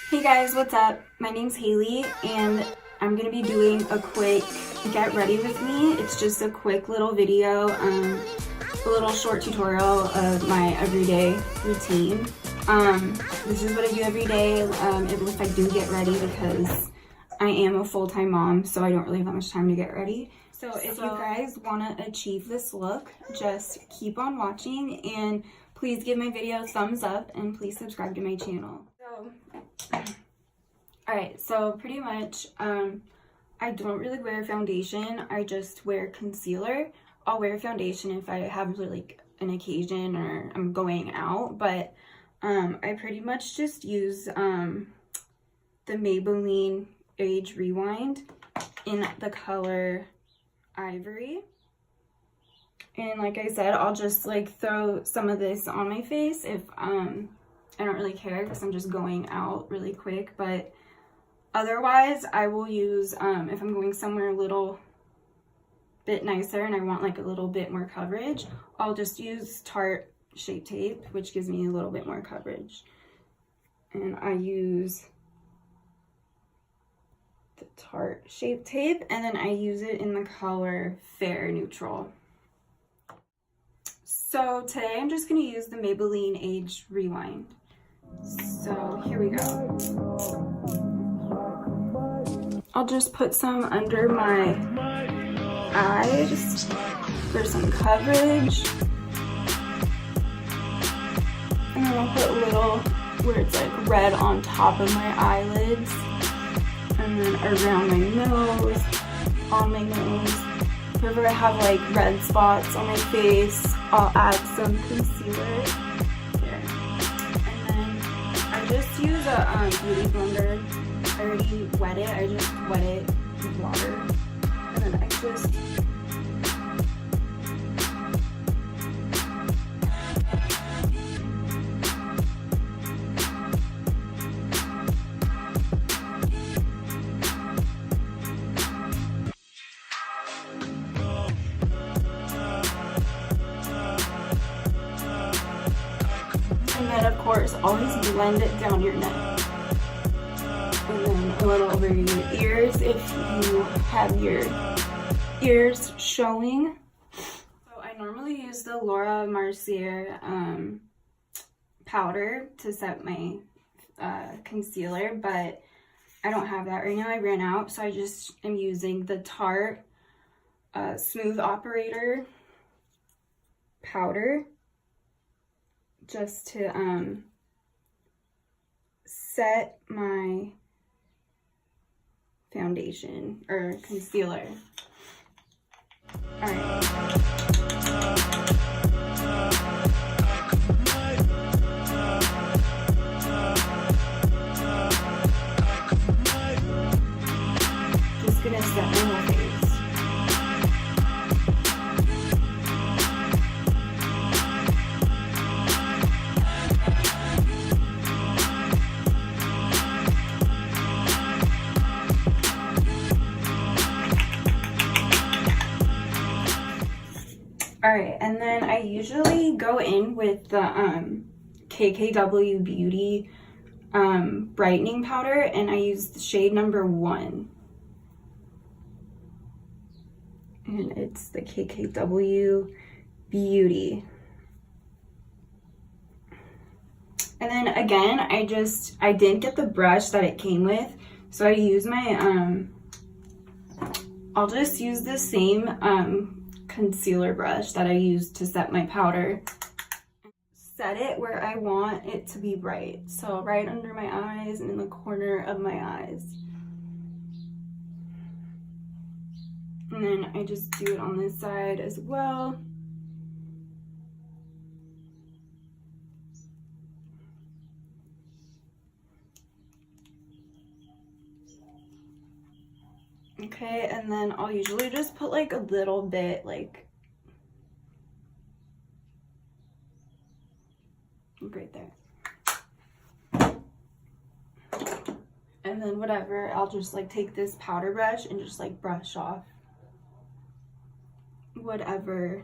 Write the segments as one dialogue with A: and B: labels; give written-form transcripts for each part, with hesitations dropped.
A: Hey guys, what's up? My name's Haley and I'm gonna be doing a quick get ready with me. It's just a quick little video, a little short tutorial of my everyday routine. This is what I do every day. It looks like do get ready because I am a full-time mom, so I don't really have that much time to get ready. So if you guys want to achieve this look, just keep on watching and please give my video a thumbs up and please subscribe to my channel. Alright, so pretty much, I don't really wear foundation. I just wear concealer. I'll wear foundation if I have like an occasion or I'm going out, but I pretty much just use the Maybelline Age Rewind in the color Ivory. And like I said, I'll just like throw some of this on my face if I don't really care because I'm just going out really quick, but otherwise I will use if I'm going somewhere a little bit nicer and I want like a little bit more coverage, I'll just use Tarte Shape Tape, which gives me a little bit more coverage. And I use the Tarte Shape Tape and then I use it in the color Fair Neutral. So today I'm just going to use the Maybelline Age Rewind. So here we go. I'll just put some under my eyes for some coverage. And then I'll put a little where it's like red on top of my eyelids. And then around my nose, on my nose. Wherever I have like red spots on my face, I'll add some concealer here. And then I just use a beauty blender. I already wet it. I just wet it with water. And then I just and then of course always blend it down your neck. And then a little over your ears if you have your ears showing. So I normally use the Laura Mercier powder to set my concealer, but I don't have that right now. I ran out, so I just am using the Tarte Smooth Operator powder just to set my foundation or concealer. All right. Just gonna set my whole face. All right, and then I usually go in with the KKW Beauty brightening powder, and I use the shade number 1. And it's the KKW Beauty. And then again, I didn't get the brush that it came with, so I use my, I'll just use the same concealer brush that I used to set my powder. Set it where I want it to be bright. So right under my eyes and in the corner of my eyes. And then I just do it on this side as well. Okay, and then I'll usually just put like a little bit, like right there. And then whatever, I'll just like take this powder brush and just like brush off whatever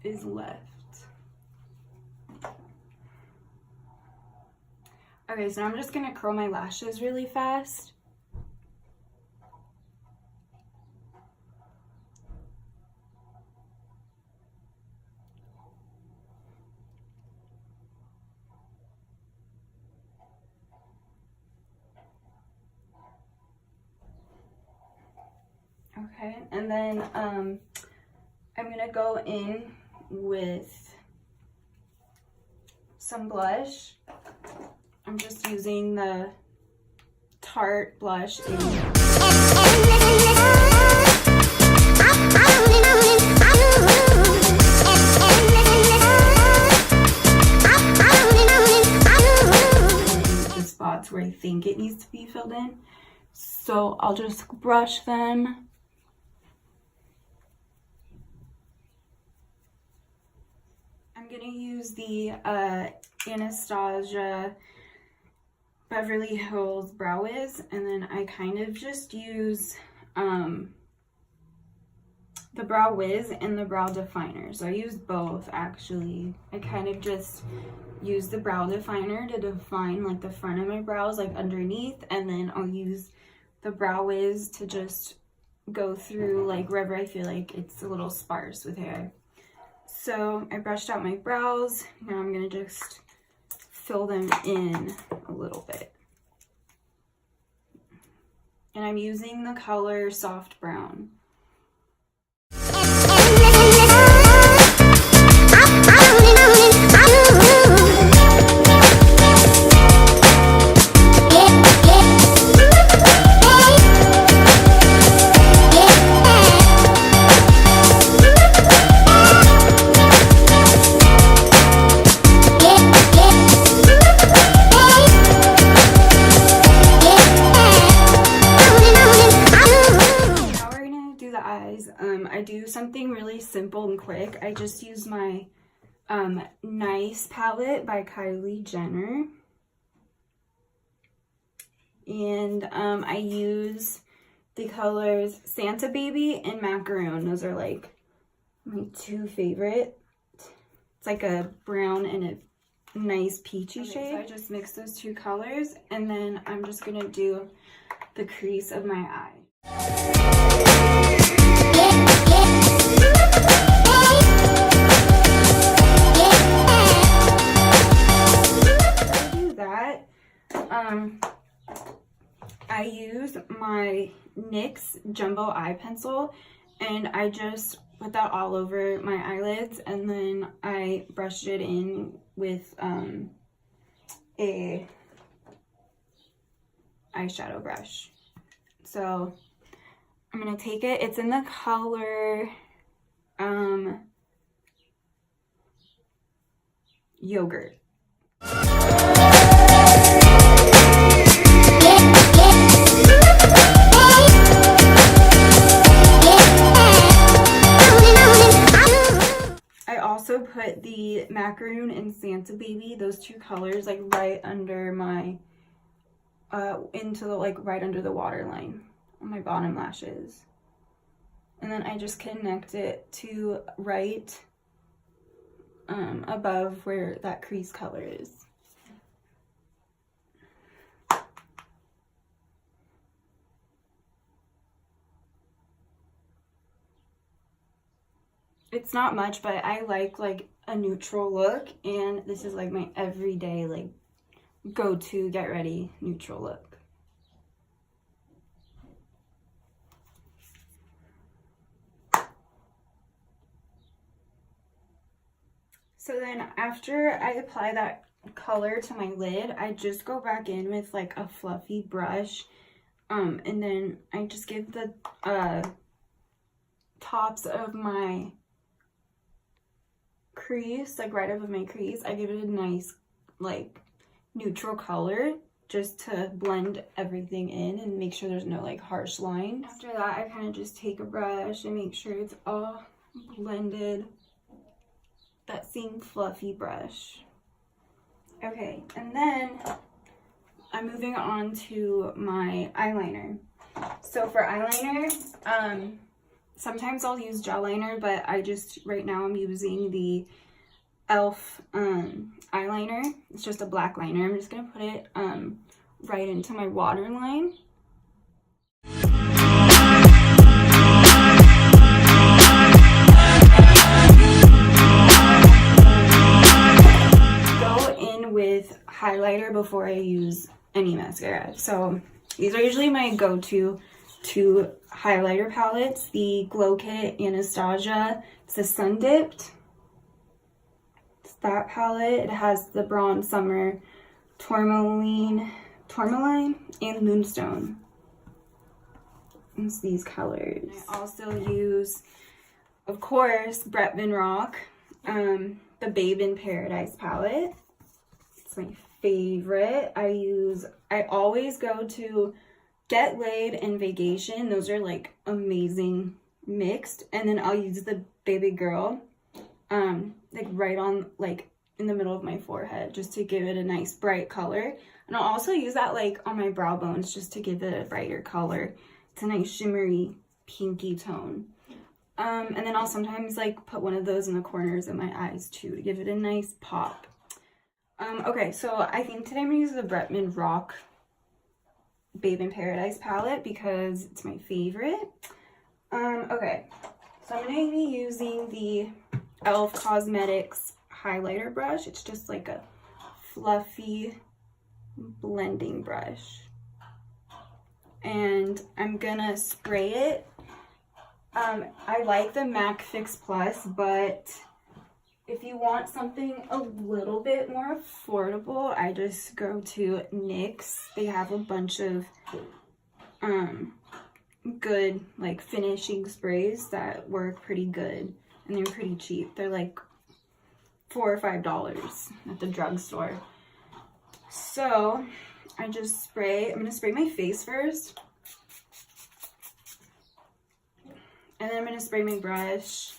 A: is left. Okay, so I'm just gonna curl my lashes really fast. Okay, and then I'm gonna go in with some blush. I'm just using the Tarte blush in the spots where I think it needs to be filled in. So I'll just brush them. I'm gonna use the Anastasia Beverly Hills Brow Wiz, and then I kind of just use the Brow Wiz and the Brow Definer. So I use both actually. I kind of just use the Brow Definer to define like the front of my brows, like underneath, and then I'll use the Brow Wiz to just go through like wherever I feel like it's a little sparse with hair. So I brushed out my brows. Now I'm gonna just fill them in a little bit. And I'm using the color Soft Brown. I do something really simple and quick. I just use my Nice palette by Kylie Jenner. And I use the colors Santa Baby and Macaroon. Those are like my two favorite. It's like a brown and a nice peachy shade. So I just mix those two colors, and then I'm just gonna do the crease of my eye. I use my NYX Jumbo Eye Pencil, and I just put that all over my eyelids, and then I brushed it in with a eyeshadow brush. So I'm gonna take it. It's in the color Yogurt. I also put the Macaroon and Santa Baby, those two colors, like right under my into the right under the waterline on my bottom lashes. And then I just connect it to right above where that crease color is. It's not much, but I like a neutral look, and this is like my everyday like go-to get ready neutral look. So then after I apply that color to my lid, I just go back in with like a fluffy brush, and then I just give the tops of my crease, like right above my crease, I give it a nice like neutral color just to blend everything in and make sure there's no like harsh lines. After that, I kind of just take a brush and make sure it's all blended. That same fluffy brush. Okay, and then I'm moving on to my eyeliner. So for eyeliner, sometimes I'll use gel liner, but right now I'm using the e.l.f. eyeliner. It's just a black liner. I'm just gonna put it right into my waterline. Go in with highlighter before I use any mascara. So these are usually my go-to two highlighter palettes. The Glow Kit Anastasia. It's the Sun Dipped. It's that palette. It has the Bronze Summer Tourmaline, and Moonstone. It's these colors. I also use, of course, Bretman Rock, the Babe in Paradise palette. It's my favorite. I always go to Get Laid and Vacation. Those are like amazing mixed. And then I'll use the Baby Girl, like right on, like in the middle of my forehead, just to give it a nice bright color. And I'll also use that like on my brow bones just to give it a brighter color. It's a nice shimmery pinky tone. And then I'll sometimes like put one of those in the corners of my eyes too to give it a nice pop. Okay, so I think today I'm gonna use the Bretman Rock Babe in Paradise palette because it's my favorite. Okay, so I'm gonna be using the e.l.f. Cosmetics highlighter brush. It's just like a fluffy blending brush. And I'm gonna spray it. I like the MAC Fix Plus, but if you want something a little bit more affordable, I just go to NYX. They have a bunch of good like finishing sprays that work pretty good, and they're pretty cheap. They're like $4 or $5 at the drugstore. So I just spray. I'm gonna spray my face first, and then I'm gonna spray my brush.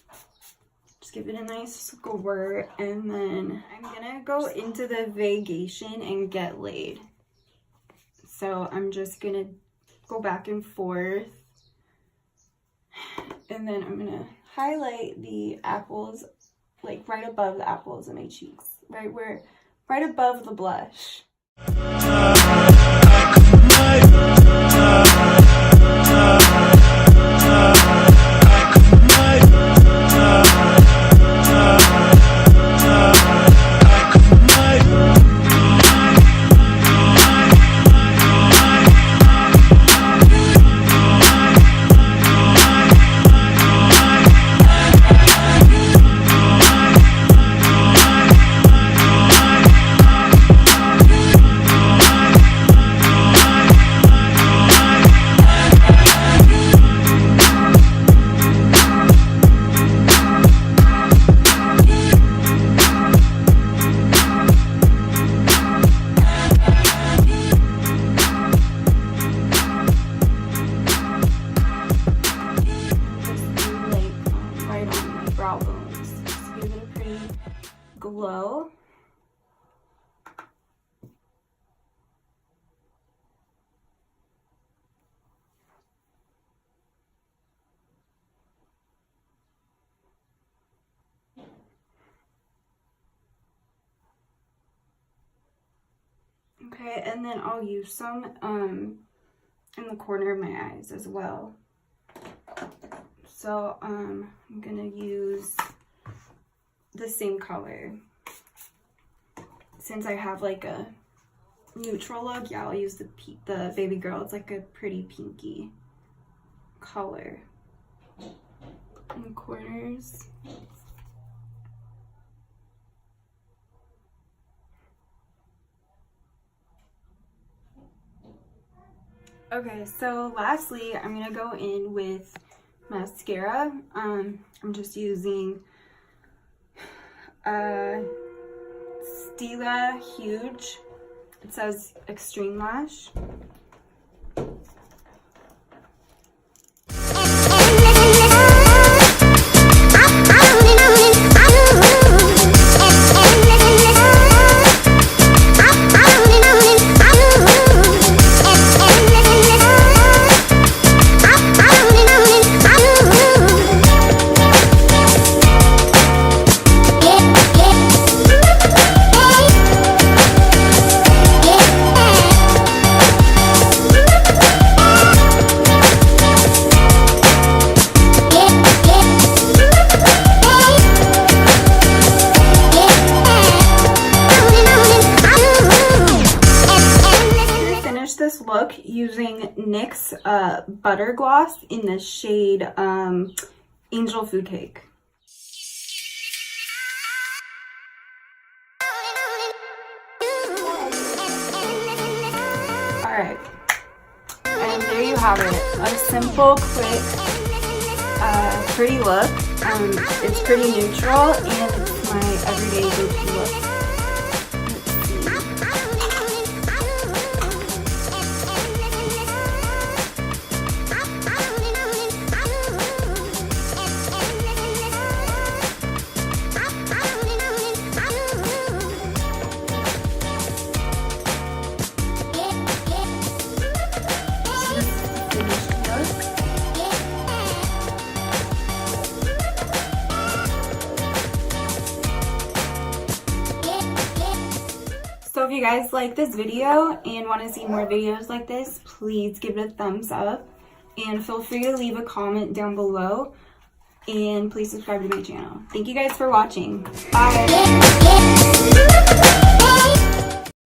A: Just give it a nice squirt, and then I'm gonna go into the Vacation and Get Laid. So I'm just gonna go back and forth, and then I'm gonna highlight the apples, like right above the apples of my cheeks, right above the blush. Glow. Okay, and then I'll use some in the corner of my eyes as well. So I'm gonna use the same color. Since I have like a neutral look, yeah, I'll use the Baby Girl. It's like a pretty pinky color in the corners. Okay, so lastly, I'm gonna go in with mascara. I'm just using Stila Huge. It says Extreme Lash. look using NYX Butter Gloss in the shade Angel Food Cake. Alright, and there you have it. A simple, quick, pretty look. It's pretty neutral and it's my everyday go-to look. So if you guys like this video and want to see more videos like this, please give it a thumbs up and feel free to leave a comment down below, and please subscribe to my channel. Thank you guys for watching. Bye.